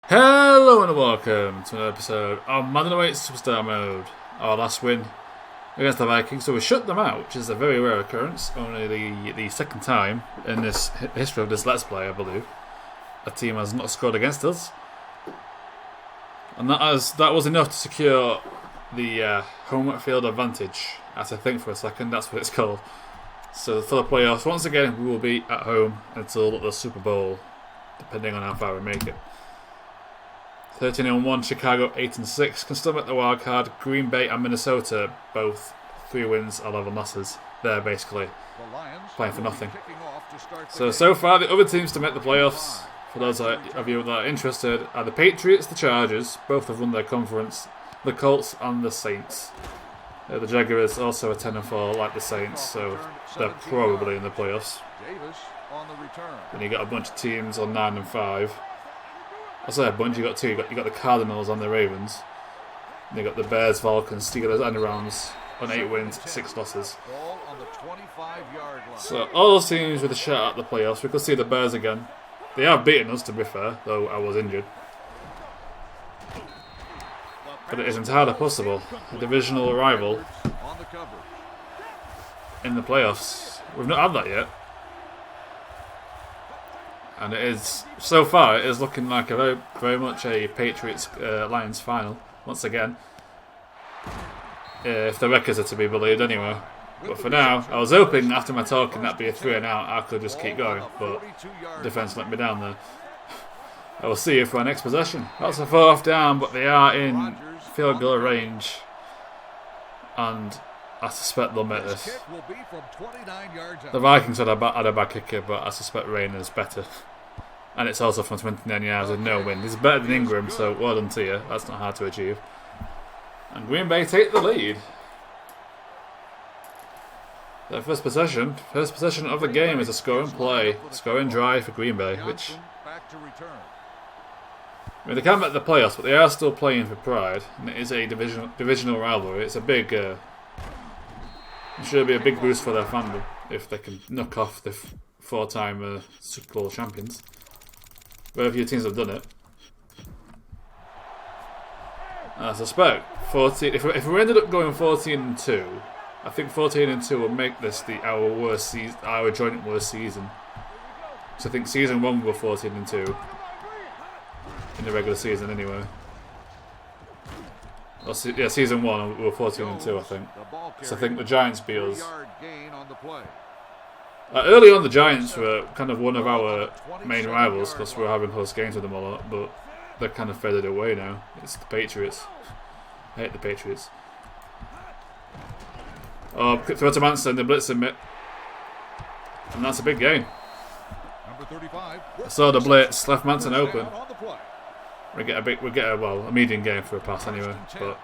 Hello and welcome to another episode of Madden Superstar Mode. Our last win against the Vikings, so we shut them out, which is a very rare occurrence. Only the second time in this history of this Let's Play, I believe, a team has not scored against us, and that was enough to secure the home field advantage. I had to think for a second. That's what it's called. So for the playoffs, once again, we will be at home until the Super Bowl, depending on how far we make it. 13-1, Chicago 8-6 can still make the wild card. Green Bay and Minnesota both 3 wins, 11 losses. They're basically playing for nothing. So far the other teams to make the playoffs, for those of you that are interested, are the Patriots, the Chargers. Both have won their conference. The Colts and the Saints. The Jaguars also are 10-4 like the Saints, so they're probably in the playoffs. Then you got a bunch of teams on 9-5. I say a bunch. You got 2. You got the Cardinals and the Ravens. Then you got the Bears, Falcons, Steelers, and the Rams on 8 wins, 6 losses. So all those teams with a shot at the playoffs. We could see the Bears again. They have beaten us, to be fair, though I was injured. But it is entirely possible. A divisional rival in the playoffs. We've not had that yet. And it is, so far, it is looking like a very much a Patriots-Lions final, once again. If the records are to be believed anyway. But for now, I was hoping after my talking that'd be a 3 and out, I could just keep going, but the defence let me down there. I will see you for our next possession. That's a 4th down, but they are in field goal range. And I suspect they'll make this. The Vikings had a bad kicker, but I suspect Rayner's better. And it's also from 29 yards with no win. He's better than Ingram, so well done to you. That's not hard to achieve. And Green Bay take the lead. Their first possession of the game is a scoring play, scoring drive for Green Bay, which, I mean, they can't make the playoffs, but they are still playing for pride, and it is a divisional rivalry. It's a big, it should be a big boost for their fandom if they can knock off the 4-time Super Bowl champions. Very few teams have done it. And I suspect 14. If we ended up going 14-2, I think 14-2 will make this our joint worst season. So I think season 1 we were 14-2 in the regular season anyway. Well, season 1 we were 14-2, I think. So I think the Giants beat us. Early on, the Giants were kind of one of our main rivals because we were having close games with them a lot, but they're kind of faded away now. It's the Patriots. I hate the Patriots. Oh, throw to Manson, the blitz him, and that's a big game. I saw the blitz, left Manson open. We get a medium game for a pass anyway, but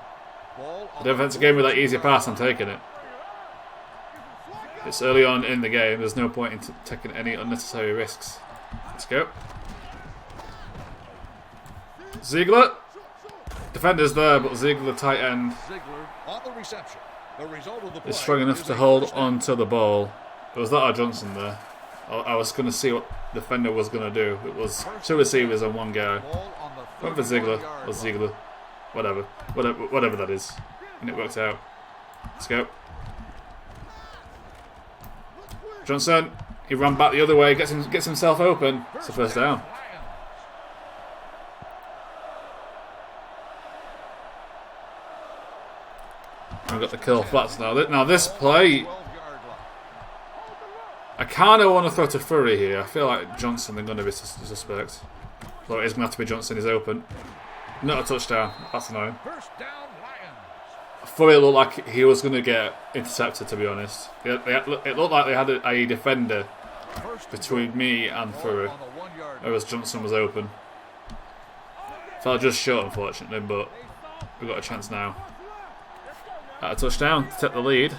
the defensive game with that easy pass, I'm taking it. It's early on in the game, there's no point in taking any unnecessary risks. Let's go. Ziegler. Defender's there, but Ziegler, tight end, is strong enough to hold on to the ball. It was that or Johnson there. I was going to see what the defender was going to do. It was 2 receivers and 1 guy. Went for Ziegler, or Ziegler. Whatever that is. And it worked out. Let's go. Johnson, he ran back the other way, gets himself open. It's a 1st down. We've got the kill flats now. Now this play, I kind of want to throw to Furry here. I feel like Johnson is going to be suspect. Though it is going to have to be Johnson, he's open. Not a touchdown. That's annoying. Furry looked like he was going to get intercepted, to be honest. It looked like they had a defender between me and Furry, whereas Johnson was open. Fell just short, unfortunately, but we've got a chance now. At a touchdown to take the lead.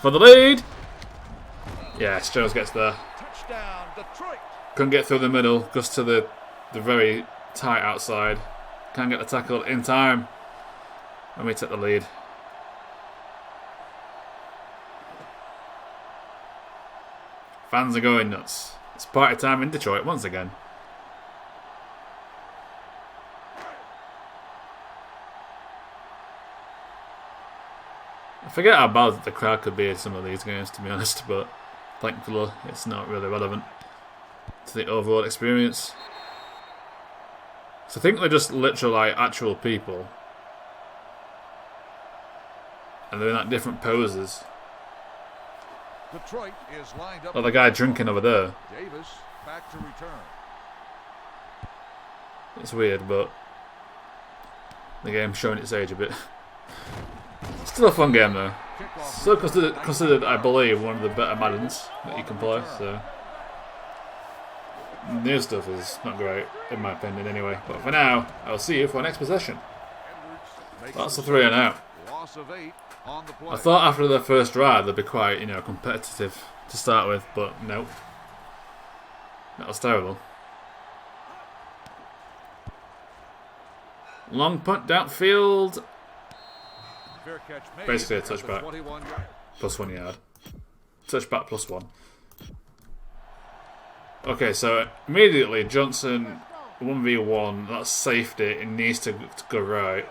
For the lead! Yes, Jones gets there. Couldn't get through the middle, goes to the very tight outside. Can't get the tackle in time. And we take the lead. Fans are going nuts. It's party time in Detroit once again. I forget how bad the crowd could be in some of these games, to be honest, but thankfully it's not really relevant to the overall experience. So I think they're just literal like actual people, and they're in like different poses. Detroit is lined up. Like the guy drinking over there. Davis back to return. It's weird, but the game's showing its age a bit. Still a fun game though. Still considered, I believe, one of the better Maddens that you can play. So new stuff is not great, in my opinion, anyway. But for now, I'll see you for our next possession. That's a 3 and out. I thought after the first ride they'd be quite, competitive to start with, but nope. That was terrible. Long punt downfield. Basically a touchback. Plus 1 yard. Touchback plus 1. Okay, so immediately Johnson 1v1. That's safety. It needs to go right.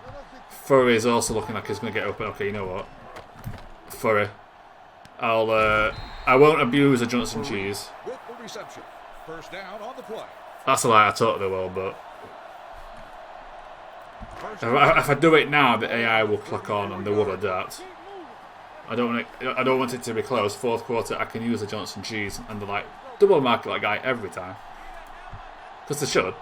Furry is also looking like he's going to get open. Okay, you know what? Furry. I won't abuse a Johnson cheese. That's a lie. I totally will, but if I do it now, the AI will click on and they will adapt. I don't want it to be close. Fourth quarter, I can use a Johnson cheese and they're like double market that guy every time, because they should.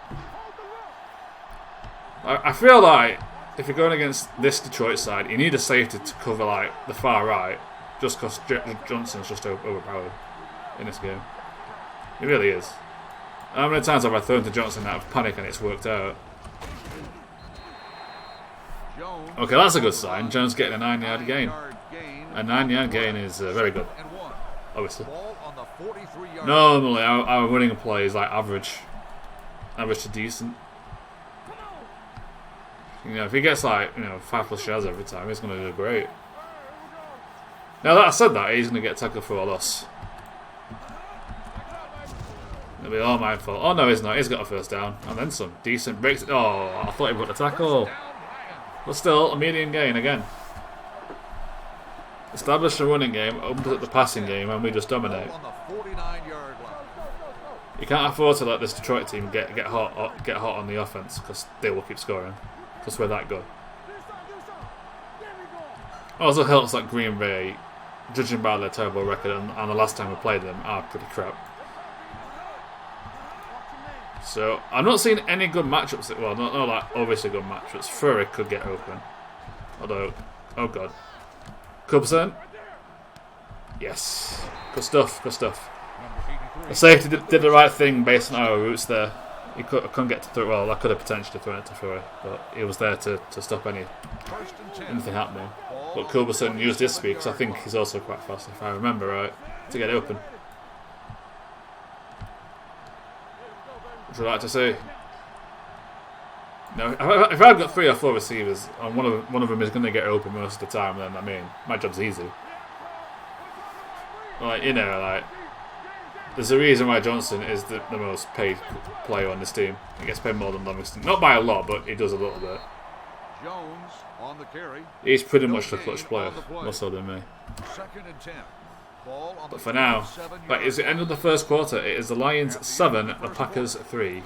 I feel like if you're going against this Detroit side, you need a safety to cover like the far right, just because Johnson's just overpowered in this game. It really is. How many times have I thrown to Johnson out of panic and it's worked out? Okay, that's a good sign. Jones getting a 9-yard gain. A 9-yard gain is very good, obviously. Normally, our running play is like average to decent. If he gets like 5+ yards every time, he's going to do great. Now that I said that, he's going to get tackled for a loss. It'll be all my fault. Oh no, he's not. He's got a first down and then some. Decent breaks. Oh, I thought he got the tackle. But still, a median gain again. Establish a running game, opens up the passing game, and we just dominate. You can't afford to let this Detroit team get hot on the offense, because they will keep scoring, because we're that good. Also helps that Green Bay, judging by their terrible record and the last time we played them, are pretty crap. So, I'm not seeing any good matchups. Well, not like obviously good matchups. Furry could get open. Although, oh god. Cubson? Yes. Good stuff, good stuff. The safety did the right thing based on our routes there. He couldn't get to throw. Well, I could have potentially thrown it to Furry, but he was there to stop anything happening. But Cubson used his speed, because I think he's also quite fast, if I remember right, to get open. What would you like to see? No, if I've got 3 or 4 receivers and one of them is going to get open most of the time, then my job's easy. There's a reason why Johnson is the most paid player on this team. He gets paid more than Levingston, not by a lot, but he does a little bit. Jones on the carry. He's pretty much the clutch player, more so than me. 2nd and 10. But for now, that is the end of the first quarter. It is the Lions 7, the Packers 3.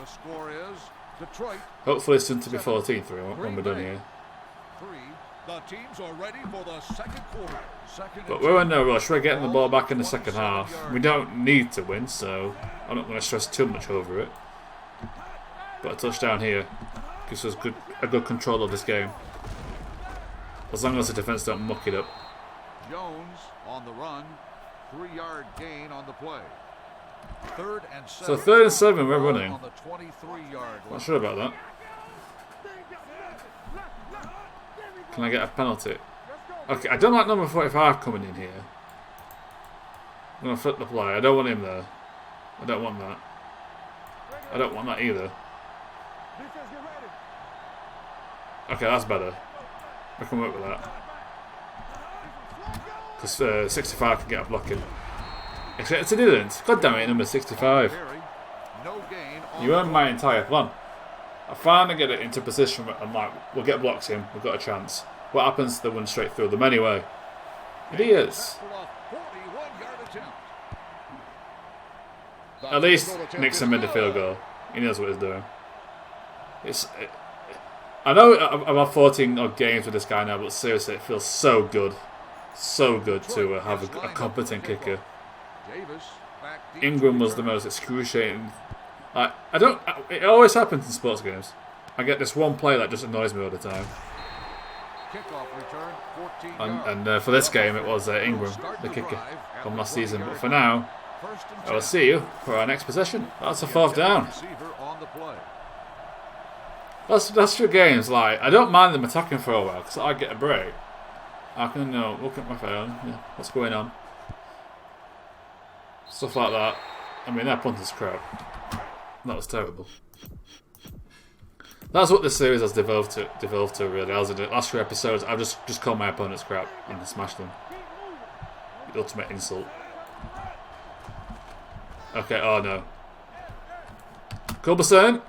Hopefully soon to be 14-3 when we're done here. But we're in no rush. We're getting the ball back in the second half. We don't need to win, so I'm not going to stress too much over it. But a touchdown here gives us a good control of this game. As long as the defense don't muck it up. Jones on the run. 3-yard gain on the play. 3rd and 7. So 3rd and 7, we're running. On the 23-yard line. Not sure about that. Can I get a penalty? Okay, I don't like number 45 coming in here. I'm going to flip the play. I don't want him there. I don't want that. I don't want that either. Okay, that's better. I can work with that. Because 65 can get a blocking. Except it didn't. God damn it, number 65. You earned my entire plan. I finally get it into position and we'll get blocks in. We've got a chance. What happens? They run straight through them anyway. It is. At least Nixon made the field goal. He knows what he's doing. I know I've had 14 odd games with this guy now, but seriously, it feels so good. So good to have a competent kicker. Ingram was the most excruciating. Like, it always happens in sports games. I get this one play that just annoys me all the time. And for this game, it was Ingram, the kicker from last season. But for now, I will see you for our next possession. That's a 4th down. That's your games. Like, I don't mind them attacking for a while because I get a break. I can look at my phone. Yeah, what's going on? Stuff like that. I mean, that punt is crap. That was terrible. That's what this series has devolved to really. As in the last 3 episodes, I've just called my opponents crap and smashed them. The ultimate insult. Okay, oh no. Culberson.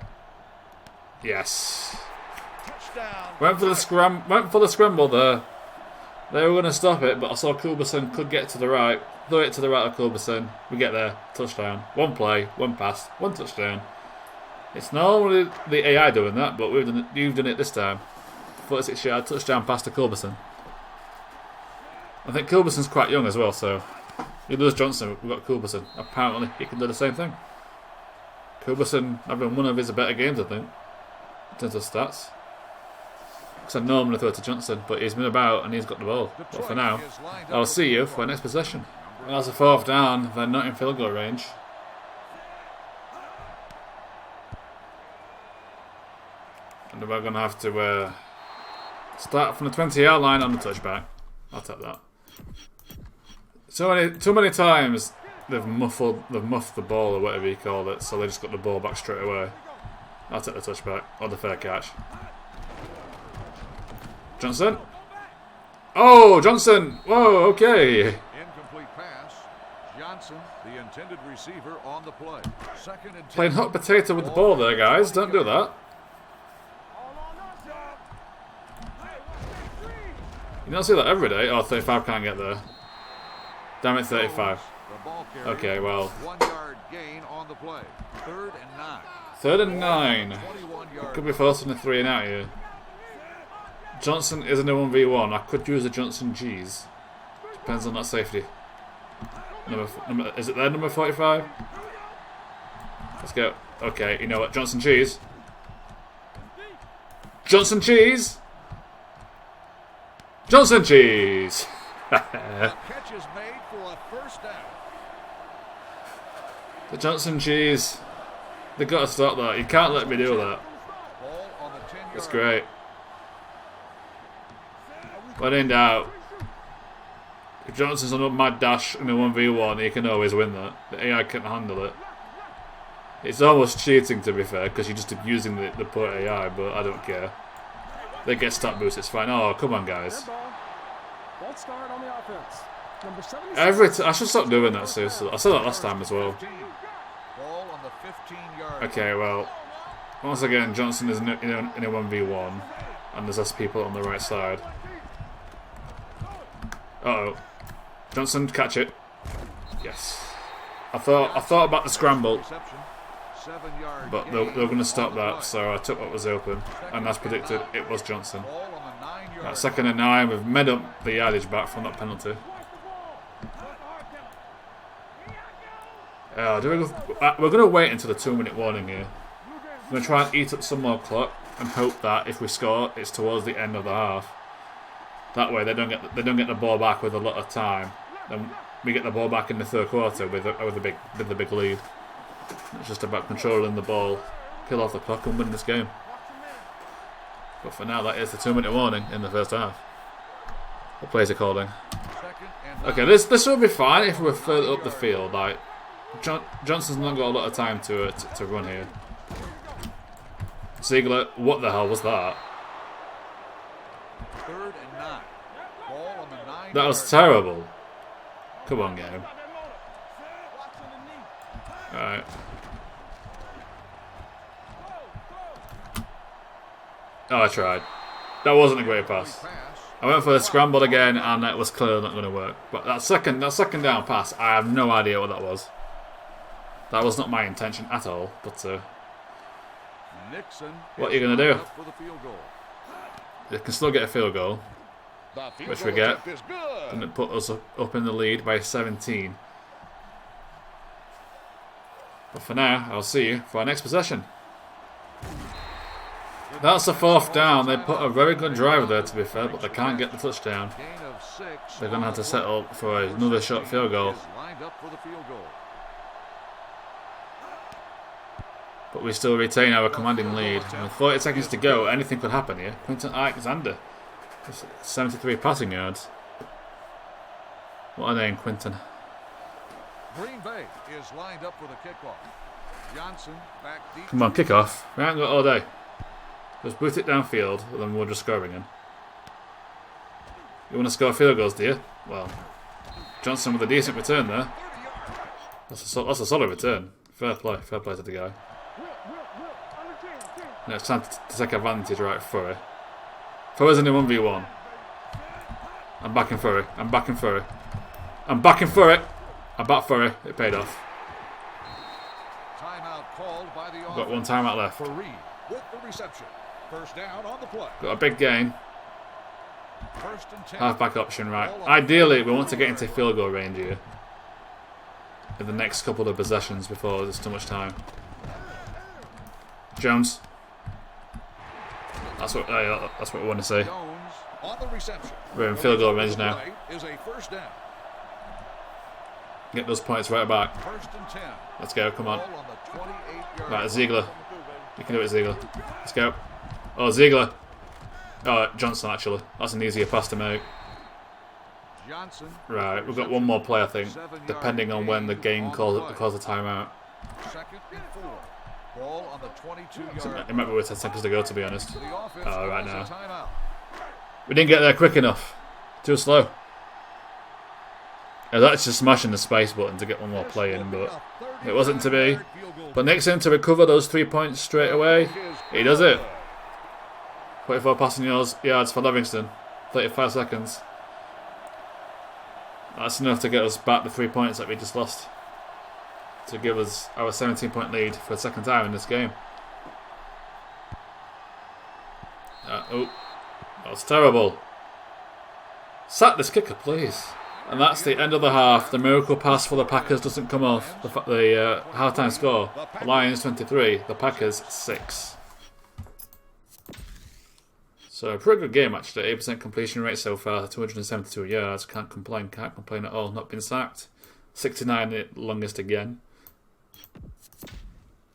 Yes. Went for the scramble there. They were going to stop it, but I saw Culberson could get to the right. Throw it to the right of Culberson. We get there. Touchdown. 1 play, 1 pass, 1 touchdown. It's normally the AI doing that, but you've done it this time. 46-yard touchdown pass to Culberson. I think Culberson's quite young as well, so you lose Johnson, we've got Culberson. Apparently, he can do the same thing. Culberson having one of his better games, I think, in terms of stats. Because I normally throw it to Johnson, but he's been about and he's got the ball. But for now, I'll see you for our next possession. And that's a 4th down. They're not in field goal range. And we're going to have to start from the 20-yard line on the touchback. I'll take that. Too many times they've muffed the ball or whatever you call it, so they just got the ball back straight away. I'll take the touchback or the fair catch. Johnson. Oh, Johnson. Whoa, okay. Incomplete pass. Johnson, the intended receiver on the play. Playing hot potato with the ball there, guys. Don't do that. You don't see that every day. Oh, 35 can't get there. Damn it, 35. Okay, well. 1 yard gain on the play. 3rd and 9. 3rd and 9. It could be forcing a 3 and out here. Johnson is in a 1v1. I could use a Johnson G's. Depends on that safety. Is it there, number 45? Let's go. Okay, you know what? Johnson Cheese. Johnson Cheese! Johnson Cheese! Catch is made for a 1st down. The Johnson Cheese. They've got to stop that. You can't let me do that. It's great. When in doubt, if Johnson's on a mad dash in a 1v1, he can always win that. The AI can't handle it. It's almost cheating, to be fair, because you're just abusing the poor AI, but I don't care. They get stat boosts, it's fine. Oh, come on, guys. I should stop doing that, seriously. I said that last time as well. Okay, well, once again, Johnson is in a 1v1, and there's less people on the right side. Uh-oh. Johnson, catch it. Yes. I thought about the scramble, but they were going to stop that, so I took what was open, and as predicted, it was Johnson. Right, 2nd and 9, we've made up the yardage back from that penalty. We're going to wait until the 2-minute warning here. I'm going to try and eat up some more clock and hope that if we score, it's towards the end of the half. That way, they don't get the ball back with a lot of time. Then we get the ball back in the 3rd quarter with the big lead. It's just about controlling the ball, kill off the clock, and win this game. But for now, that is the 2-minute warning in the 1st half. What plays are calling? Okay, this will be fine if we're further up the field. Like Johnson's not got a lot of time to run here. Ziegler, what the hell was that? 3rd and 9. Ball on the 9. That was terrible. Come on, game. Alright. Oh, I tried. That wasn't a great pass. I went for the scramble again, and it was clearly not going to work. But that second down pass, I have no idea what that was. That was not my intention at all. But what are you going to do? You can still get a field goal, which we get, and it put us up in the lead by 17. But for now, I'll see you for our next possession. That's the 4th down. They put a very good driver there, to be fair, but they can't get the touchdown. They're going to have to settle for another short field goal. But we still retain our commanding lead. With 40 seconds to go, anything could happen here. Quinton Alexander, 73 passing yards. What a name, Quinton. Green Bay is lined up for the kickoff. Johnson back deep. Come on, kickoff. We haven't got all day. Just boot it downfield, and then we'll just score again. You want to score field goals, do you? Well, Johnson with a decent return there. That's a solid return. Fair play to the guy. Now it's time to take advantage right for it. Furry's in the 1v1. I'm backing Furry. I'm backing Furry. I'm backing Furry. I back Furry. It paid off. Timeout called by the got one timeout left. Furry with the reception. First down on the play. Got a big gain. First and 10. Halfback option, right. Ideally, we want to get into field goal range here in the next couple of possessions before there's too much time. Jones. That's what we want to see. Jones on the reception. We're in field goal range now. Is a first down. Get those points right back. First and 10. Let's go, come on. Ball on the 28-yard Right, Ziegler. You can do it, Ziegler. Let's go. Oh, Ziegler. Oh, Johnson, actually. That's an easier pass to make. Johnson. Right, we've got one more play, I think, depending on when the game calls the timeout. Second and 4. Ball on the 22-yard. It might be with 10 seconds to go, to be honest. The offense Right calls now. a timeout. We didn't get there quick enough. Too slow. I was actually smashing the space button to get one more play in, but it wasn't to be. But Nixon to recover those 3 points straight away. He does it. 24 passing yards for Levingston. 35 seconds. That's enough to get us back the 3 points that we just lost. To give us our 17-point lead for the second time in this game. Oh, that was terrible. Sack this kicker, please. And that's the end of the half. The miracle pass for the Packers doesn't come off. The halftime score: the Lions 23, the Packers 6. So a pretty good game actually. 8% completion rate so far, 272 yards. Can't complain at all. Not been sacked. 69 at longest again.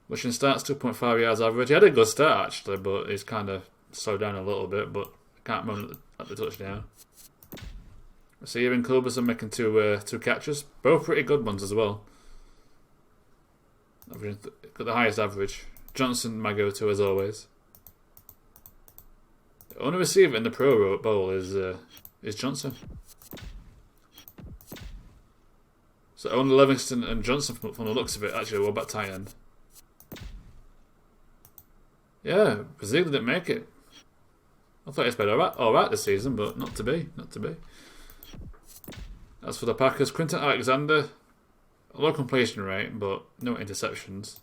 Rushing starts 2.5 yards average. He had a good start actually, but he's kind of slowed down a little bit. But can't remember at the touchdown. Receiver and Culberson making two catches. Both pretty good ones as well. Got the highest average. Johnson, my go-to as always. The only receiver in the Pro Bowl is Johnson. So only Levingston and Johnson from the looks of it. Actually, what about tight end? Yeah, Ziegler didn't make it. I thought he's played all right this season, but not to be. As for the Packers, Quinton Alexander, a low completion rate, but no interceptions.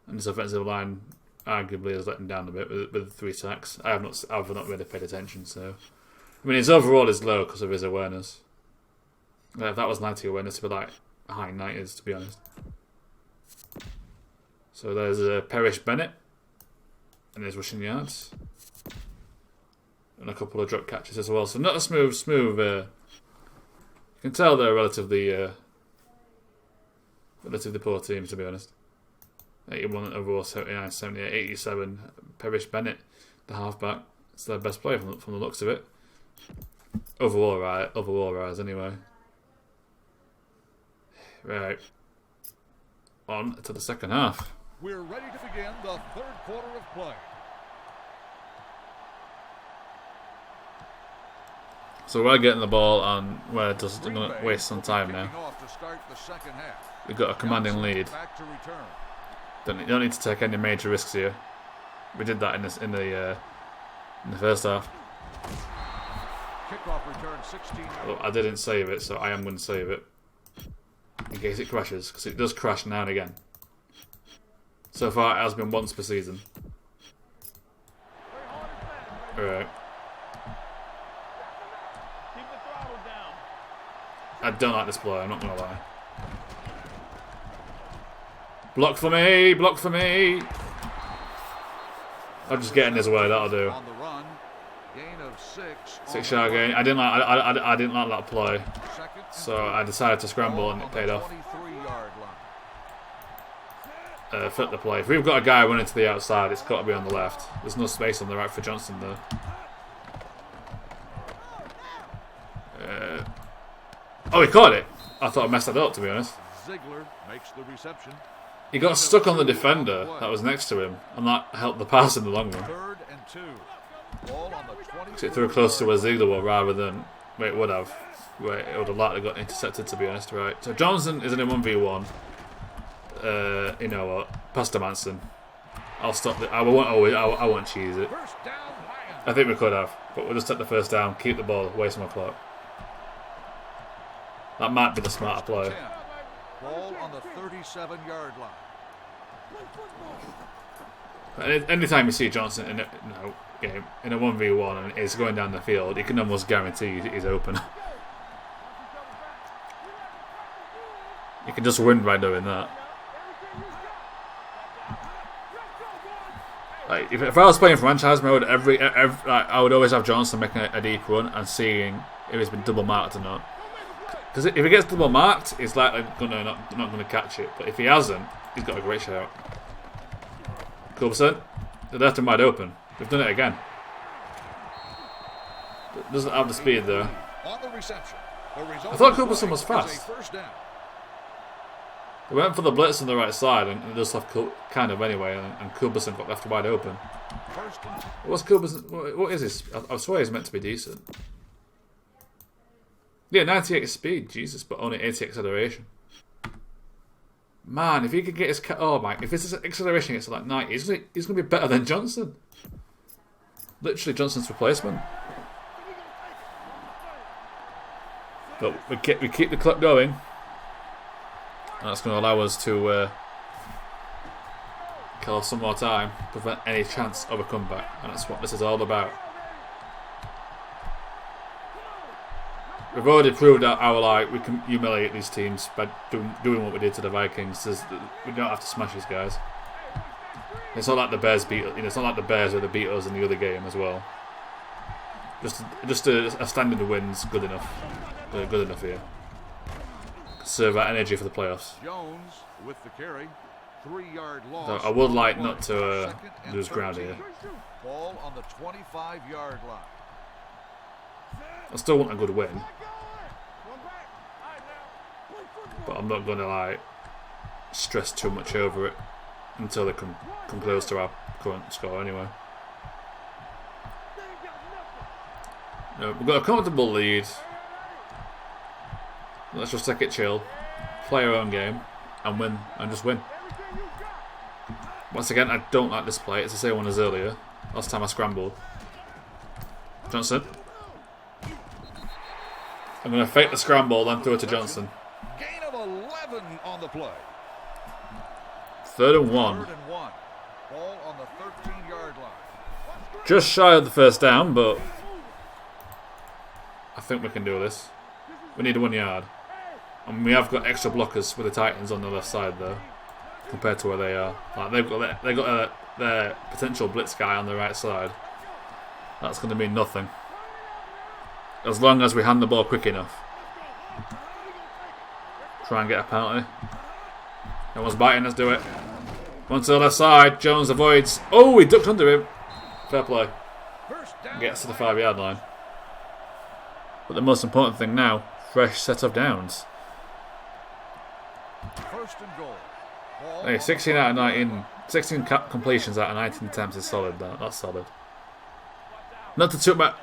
And his offensive line arguably has let him down a bit with 3 sacks. I've not really paid attention, so I mean his overall is low because of his awareness. If that was 90 awareness, it'd be like high 90s to be honest. So there's Parrish Bennett and his rushing yards, and a couple of drop catches as well. So not a smooth. You can tell they're relatively poor teams, to be honest. 81 overall, 79, 78, 87. Parrish Bennett, the halfback, it's their best player from the looks of it. Overall rise anyway. Right. On to the second half. We're ready to begin the third quarter of play. So we're getting the ball and we're just going to waste some time now. We've got a commanding lead. Don't need to take any major risks here. We did that in the first half. Kickoff return 16. Well, I didn't save it, so I am going to save it. In case it crashes, because it does crash now and again. So far, it has been once per season. Alright. I don't like this play, I'm not going to lie. Block for me! Block for me! I'll just get in his way, that'll do. On the run. Gain of 6 6-yard gain. I didn't like that play. So I decided to scramble and it paid off. Flip the play. If we've got a guy running to the outside, it's got to be on the left. There's no space on the right for Johnson there. Oh, he caught it. I thought I messed that up, to be honest. Ziegler makes the reception. He got stuck on the defender that was next to him, and that helped the pass in the long run. 3rd and 2. Ball on the 20. It threw close to where Ziegler was rather than where it would have. Where it would have likely got intercepted, to be honest. Right. So Johnson is in a 1v1. You know what? Pass to Manson. I'll stop it. I won't cheese it. I think we could have, but we'll just take the first down, keep the ball, waste my clock. That might be the smarter play. Ball on the 37-yard line. Anytime you see Johnson in a game in a 1v1 and is going down the field, you can almost guarantee he's open. You can just win by doing that. Like if I was playing franchise mode, I would always have Johnson making a deep run and seeing if he's been double marked or not. Because if he gets double marked, he's likely not going to catch it. But if he hasn't, he's got a great shout. Coulson, they left him wide open. They've done it again. Doesn't have the speed there. I thought Coulson was fast. They went for the blitz on the right side and just left kind of anyway, and Coulson got left wide open. What's Coulson? What is this? I swear he's meant to be decent. Yeah, 98 speed, Jesus, but only 80 acceleration. Man, if he could get his if his acceleration gets to like 90, he's going to be better than Johnson. Literally Johnson's replacement. But we keep the clock going. And that's going to allow us to kill off some more time, prevent any chance of a comeback. And that's what this is all about. We've already proved our we can humiliate these teams by doing what we did to the Vikings. We don't have to smash these guys. It's not like the Bears it's not like the Bears where they beat us in the other game as well. Just a standard wins good enough. Good enough here. Conserve that energy for the playoffs. Jones with the carry. 3-yard loss. So I would like not to lose ground here. Ball on the 25-yard line. I still want a good win, but I'm not going to stress too much over it until they come close to our current score anyway. No, we've got a comfortable lead. Let's just take it chill, play our own game, and win, and just win. Once again, I don't like this play. It's the same one as earlier. Last time I scrambled. Johnson. I'm going to fake the scramble, then throw it to Johnson. Gain of 11 on the play. 3rd and 1. 3rd and 1. Ball on the 13-yard line. Just shy of the first down, but I think we can do this. We need 1 yard. And we have got extra blockers with the Titans on the left side there, compared to where they are. They've got their potential blitz guy on the right side. That's going to mean nothing. As long as we hand the ball quick enough. Try and get a penalty. No one's biting, let's do it. One to the left side, Jones avoids. Oh, he ducked under him. Fair play. Gets to the 5-yard line. But the most important thing now, fresh set of downs. First and goal. Hey, 16 out of 19, 16 completions out of 19 attempts is solid. That's solid. Not to toot my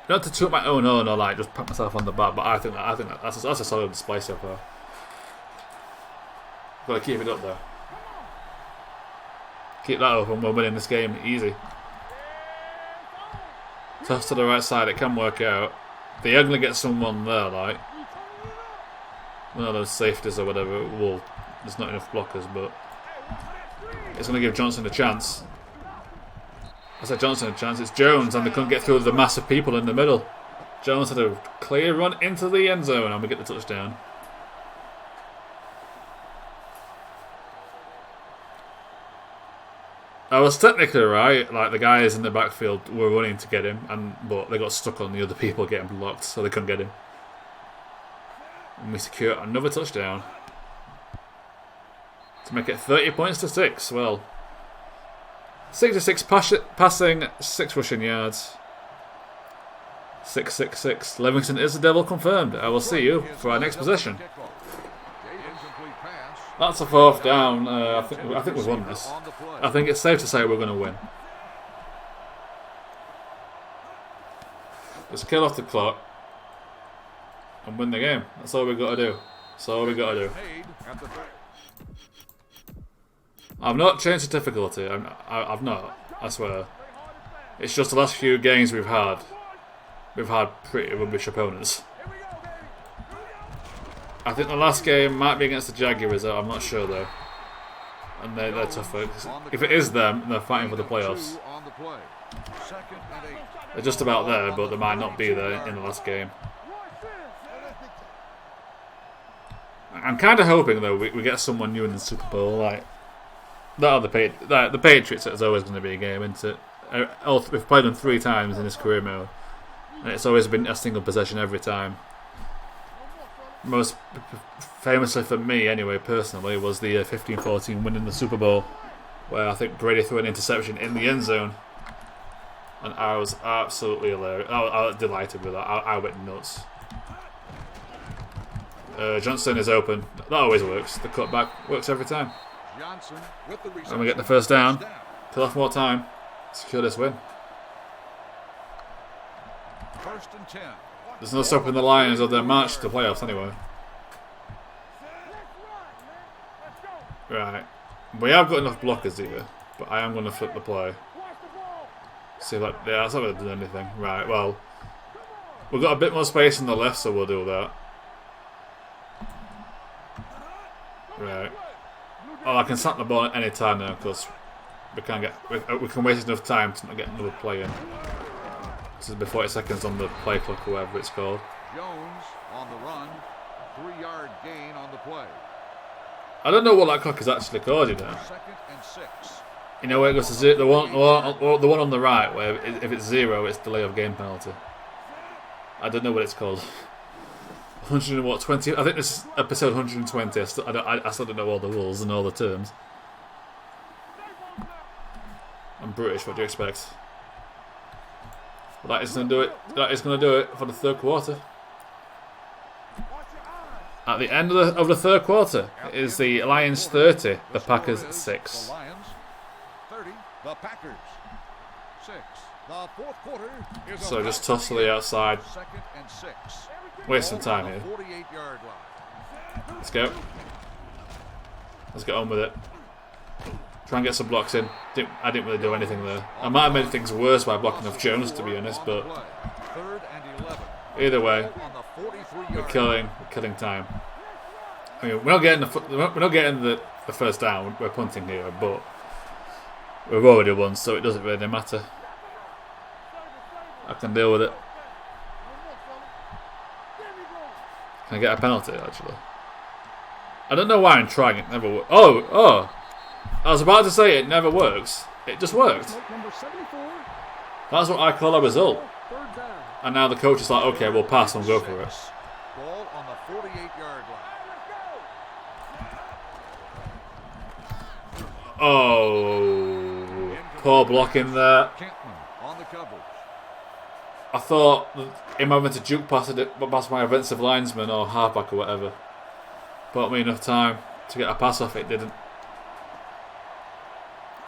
own horn or just pat myself on the back, but I think that's a solid display so far. Got to keep it up though. Keep that up and we're winning this game easy. Toss to the right side, it can work out. They are going to get someone there, like one of those safeties or whatever. Well, there's not enough blockers, but it's going to give Johnson a chance. I said Johnson a chance. It's Jones, and they couldn't get through the mass of people in the middle. Jones had a clear run into the end zone, and we get the touchdown. I was technically right. Like, the guys in the backfield were running to get him, but they got stuck on the other people getting blocked, so they couldn't get him. And we secure another touchdown to make it 30 points to 6. Well, 66 passing, 6 rushing yards. 666. Levingston is the devil confirmed. I will see you for our next possession. That's a 4th down. I think we've won this. I think it's safe to say we're going to win. Let's kill off the clock and win the game. That's all we've got to do. That's all we've got to do. I've not changed the difficulty. I've not. I swear. It's just the last few games we've had pretty rubbish opponents. I think the last game might be against the Jaguars. I'm not sure though. And they're tougher. If it is them, they're fighting for the playoffs. They're just about there, but they might not be there in the last game. I'm kind of hoping though we get someone new in the Super Bowl. Like the Patriots is always going to be a game, isn't it? We've played them 3 times in this career mode, and it's always been a single possession every time. Most famously for me, anyway, personally, was the 15-14 win in the Super Bowl, where I think Brady threw an interception in the end zone, and I was absolutely hilarious. I was delighted with that. I went nuts. Johnson is open. That always works. The cutback works every time. And we get the 1st down. Kill off more time. Secure this win. 1st and 10. There's no stopping the Lions of their march to the playoffs anyway. Right. We have got enough blockers here, but I am going to flip the play. See if that's not going to do anything. Right, well, we've got a bit more space on the left, so we'll do that. Right. Oh, I can snap the ball at any time now because we can waste enough time to not get another play in. This will be 40 seconds on the play clock or whatever it's called. Jones on the run, 3-yard gain on the play. I don't know what that clock is actually called, you know. 2nd and 6. You know where it goes to zero, the one on the right, where if it's 0, it's delay of game penalty. I don't know what it's called. 120. I think this is episode 120. I still don't know all the rules and all the terms. I'm British. What do you expect? But that is going to do it. That is going to do it for the 3rd quarter. At the end of the 3rd quarter, it is the Lions 30, the Packers 6. The Lions 30, the Packers 6. The 4th quarter is So just toss to the outside. 2nd and 6. Waste some time here. 48-yard line. Let's go. Let's get on with it. Try and get some blocks in. I didn't really do anything there. I might have made things worse by blocking off Jones, to be honest, but 3rd and 11. Either way, we're killing time. I mean, we're not getting the 1st down. We're punting here, but we've already won, so it doesn't really matter. I can deal with it. Can I get a penalty, actually? I don't know why I'm trying. It never works. Oh! I was about to say it never works. It just worked. That's what I call a result. And now the coach is like, okay, we'll pass and go for it. Ball on the 48-yard line. Oh, poor blocking there. On the coverage. I thought him having to juke past my offensive linesman or halfback or whatever bought me enough time to get a pass off. It didn't.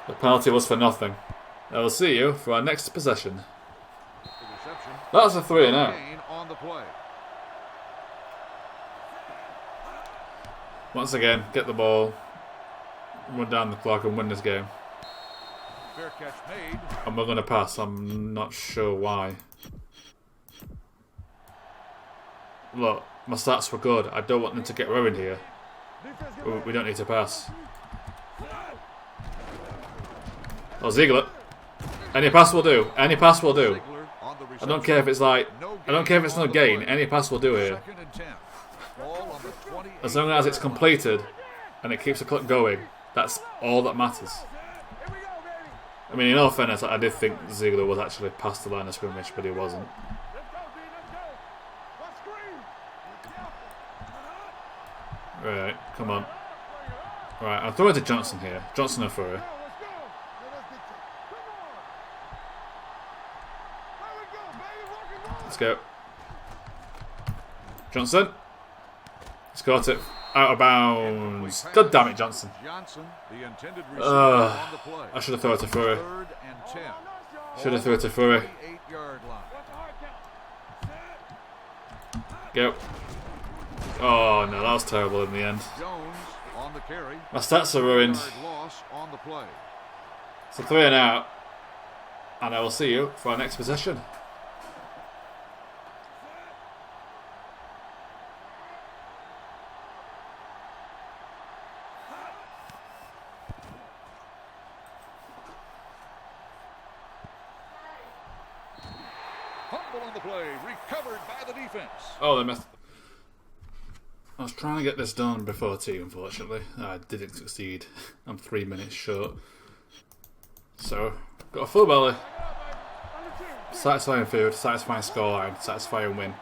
The penalty was for nothing. I will see you for our next possession. That's a 3 and out. Once again, get the ball, run down the clock and win this game. Fair catch made. And we're going to pass. I'm not sure why. Look, my stats were good. I don't want them to get ruined here. We don't need to pass. Oh, Ziegler. Any pass will do. Any pass will do. I don't care if it's like... I don't care if it's no gain. Any pass will do here. As long as it's completed and it keeps the clock going, that's all that matters. I mean, in all fairness, I did think Ziegler was actually past the line of scrimmage, but he wasn't. Right, come on. Right, I'll throw it to Johnson here. Johnson and Furry. Let's go. Johnson. He's got it out of bounds. God damn it, Johnson. I should have thrown it to Furry. Should have thrown it to Furry. Go. Oh no, that was terrible in the end. My stats are ruined. So 3 and out. And I will see you for our next possession. Fumble on the play, recovered by the defense. Oh, they missed. I was trying to get this done before tea, unfortunately. I didn't succeed. I'm 3 minutes short. So, got a full belly. Satisfying food, satisfying scoreline, satisfying win.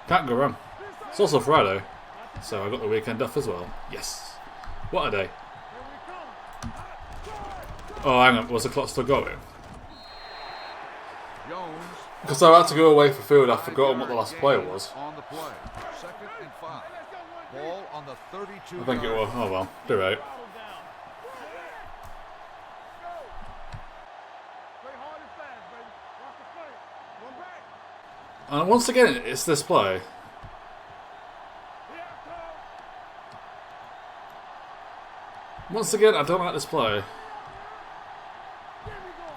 Can't go wrong. It's also Friday, so I got the weekend off as well. Yes. What a day. Oh, hang on. Was the clock still going? Because I had to go away for food, I've forgotten what the last play was. I think it was. Oh well, do right. And once again, it's this play. Once again, I don't like this play.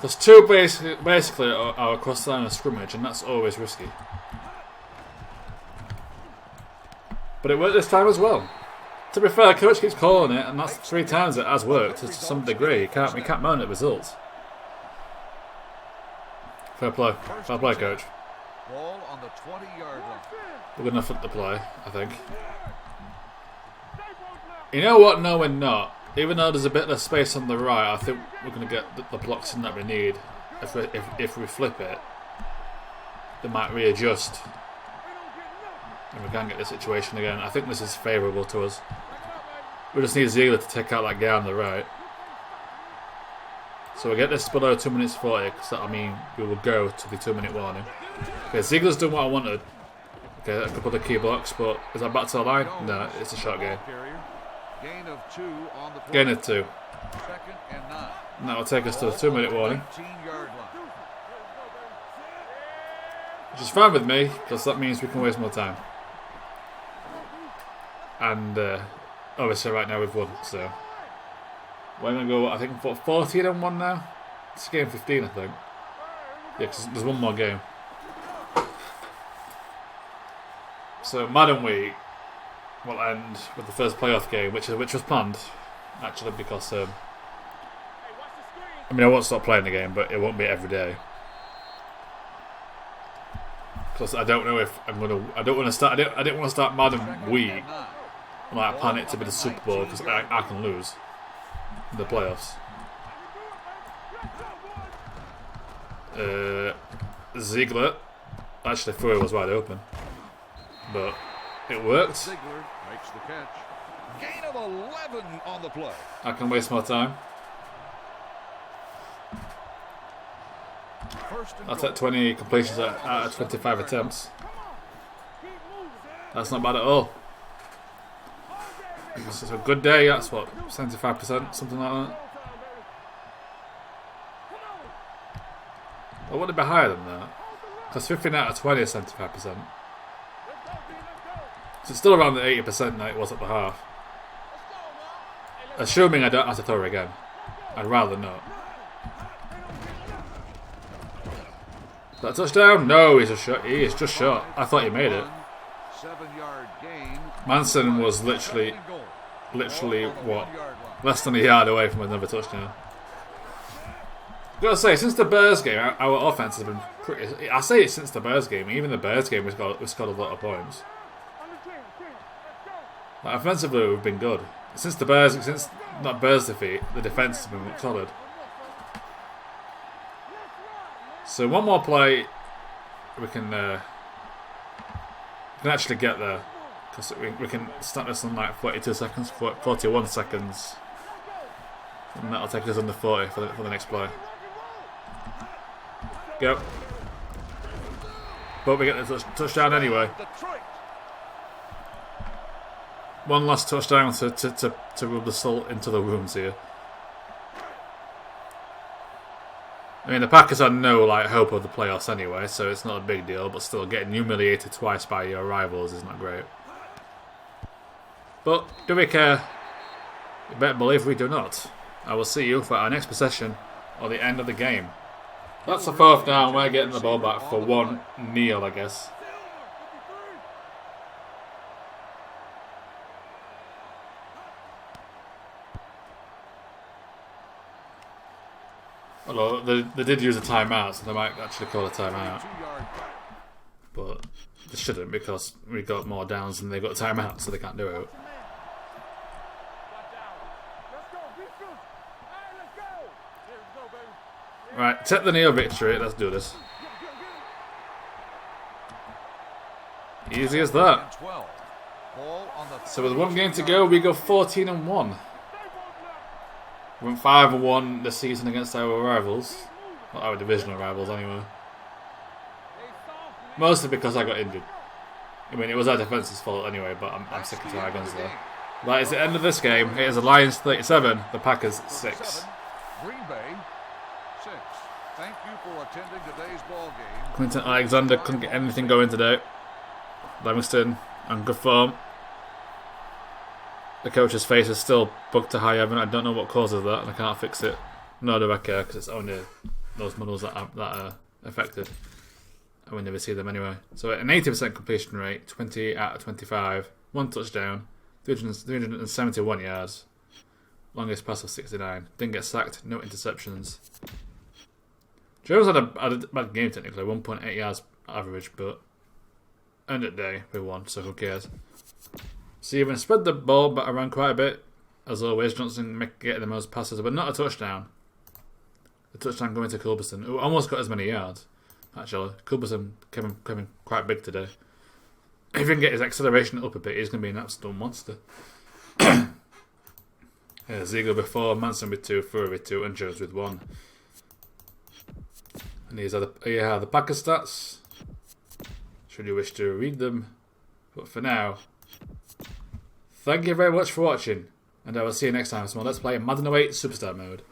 There's two basically are across the line of scrimmage, and that's always risky. But it worked this time as well. To be fair, coach keeps calling it, and that's 3 times it has worked to some degree. We can't moan at results. Fair play, coach. Ball on the 20-yard line. We're gonna flip the play, I think. You know what? No, we're not. Even though there's a bit less space on the right, I think we're going to get the blocks in that we need. If we flip it, they might readjust. And we can get the situation again. I think this is favourable to us. We just need Ziegler to take out that guy on the right. So we get this below 2 minutes 40, because that'll mean we will go to the 2-minute warning. Okay, Ziegler's done what I wanted. Okay, a couple of the key blocks, but is that back to the line? No, it's a short game. Gain of 2 on the play. Gain of 2. Second and 9. And that will take us to the 2-minute warning. Which is fine with me, because that means we can waste more time. And obviously right now we've won, so we're going to go, I think, 14 and 1 now? It's game 15, I think. Yeah, because there's one more game. So Madden week will end with the first playoff game, which was planned, actually, because I mean, I won't stop playing the game, but it won't be every day. Because I don't know if I'm gonna. I didn't want to start Madden week and like plan it to be the Super Bowl, because I can lose in the playoffs. Ziegler, actually, Furry was wide open, but it worked. Ziegler makes the catch. Gain of 11 on the play. I can waste more time. I'll take 20 completions out of 25 attempts. That's not bad at all. This is a good day. That's what, 75%, something like that. I want to be higher than that, because 15 out of 20 is 75%. So it's still around the 80% that it was at the half. Assuming I don't have to throw again. I'd rather not. Is that a touchdown? No, he's just shot. I thought he made it. 7-yard gain. Manson was literally what, less than a yard away from another touchdown. I've got to say, since the Bears game, our offense has been pretty. I say it since the Bears game. Even the Bears game, we scored a lot of points. Like, offensively, we've been good. Since not Bears defeat, the defense has been solid. So one more play, we can actually get there, because we can start this in like 42 seconds, 41 seconds, and that'll take us under 40 for the next play. Go. But we get the touchdown anyway. One last touchdown to rub the salt into the wounds here. I mean, the Packers had no hope of the playoffs anyway, so it's not a big deal. But still, getting humiliated twice by your rivals is not great. But do we care? You better believe we do not. I will see you for our next possession or the end of the game. That's the 4th down. We're getting the ball back for 1 kneel, I guess. Although they did use a timeout, so they might actually call a timeout. But they shouldn't, because we got more downs than they got a timeout, so they can't do it. Right, take the kneel victory. Let's do this. Easy as that. So with 1 game to go, we go 14-1. We went 5-1 this season against our rivals. Well, our divisional rivals, anyway. Mostly because I got injured. I mean, it was our defense's fault anyway, but I'm sick of our guns there. That is the end of this game. It is the Lions 37, the Packers 6. Green Bay 6. Thank you for attending today's ball game. Quinton Alexander couldn't get anything going today. Levingston on good form. The coach's face is still bugged to high heaven. I don't know what causes that, and I can't fix it. Nor do I care, because it's only those models that are affected. And we never see them anyway. So an 80% completion rate, 20 out of 25, 1 touchdown, 371 yards, longest pass of 69. Didn't get sacked, no interceptions. Jones had a bad game technically, 1.8 yards average, but end of the day, we won, so who cares? So even spread the ball but around quite a bit. As always, Johnson getting the most passes, but not a touchdown. The touchdown going to Culberson, who almost got as many yards, actually. Culberson came quite big today. If he can get his acceleration up a bit, he's going to be an absolute monster. Ziegler with 4, Manson with 2, Fury with 2, and Jones with 1. And these are the Packer stats. Should you wish to read them. But for now, thank you very much for watching, and I will see you next time for some more Let's Play Madden 08 Superstar Mode.